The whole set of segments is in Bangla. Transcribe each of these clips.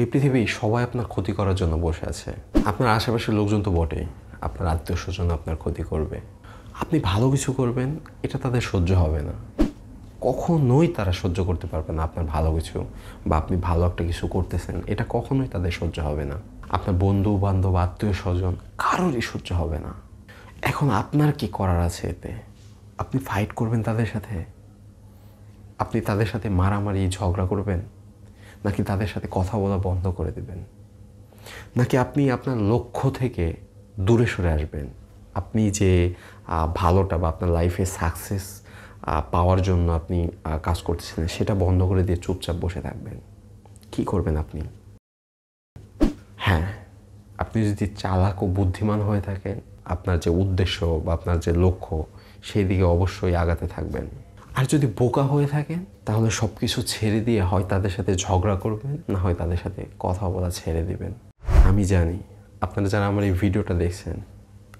এই পৃথিবী সবাই আপনার ক্ষতি করার জন্য বসে আছে। আপনার আশেপাশের লোকজন তো বটেই, আপনার আত্মীয় স্বজন আপনার ক্ষতি করবে। আপনি ভালো কিছু করবেন, এটা তাদের সহ্য হবে না। কখনোই তারা সহ্য করতে পারবে না আপনার ভালো কিছু, বা আপনি ভালো একটা কিছু করতেছেন, এটা কখনোই তাদের সহ্য হবে না। আপনার বন্ধু বান্ধব আত্মীয় স্বজন কারোরই সহ্য হবে না। এখন আপনার কি করার আছে এতে? আপনি ফাইট করবেন তাদের সাথে? আপনি তাদের সাথে মারামারি ঝগড়া করবেন, নাকি তাদের সাথে কথা বলা বন্ধ করে দেবেন? নাকি আপনি আপনার লক্ষ্য থেকে দূরে সরে আসবেন? আপনি যে ভালোটা বা আপনার লাইফে সাকসেস পাওয়ার জন্য আপনি কাজ করতেছিলেন, সেটা বন্ধ করে দিয়ে চুপচাপ বসে থাকবেন? কি করবেন আপনি? হ্যাঁ, আপনি যদি চালাক ও বুদ্ধিমান হয়ে থাকেন, আপনার যে উদ্দেশ্য বা আপনার যে লক্ষ্য, সেই দিকে অবশ্যই আগাতে থাকবেন। আর যদি বোকা হয়ে থাকেন, তাহলে সব কিছু ছেড়ে দিয়ে হয় তাদের সাথে ঝগড়া করবেন, না হয় তাদের সাথে কথা বলা ছেড়ে দিবেন। আমি জানি আপনারা যারা আমার এই ভিডিওটা দেখছেন,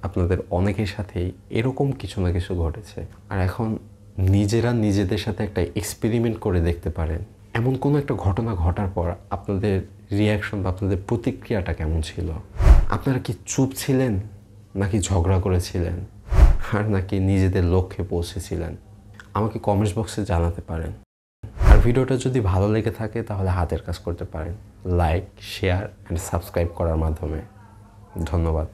আপনাদের অনেকের সাথেই এরকম কিছু না কিছু ঘটেছে। আর এখন নিজেরা নিজেদের সাথে একটা এক্সপেরিমেন্ট করে দেখতে পারেন, এমন কোনো একটা ঘটনা ঘটার পর আপনাদের রিয়াকশন বা আপনাদের প্রতিক্রিয়াটা কেমন ছিল। আপনারা কি চুপ ছিলেন, নাকি ঝগড়া করেছিলেন, আর নাকি নিজেদের লক্ষ্যে পৌঁছেছিলেন? আমাকে কমেন্টস বক্সে জানাতে পারেন। আর ভিডিওটা যদি ভালো লেগে থাকে তাহলে হাতের কাজ করতে পারেন, লাইক, শেয়ার অ্যান্ড সাবস্ক্রাইব করার মাধ্যমে। ধন্যবাদ।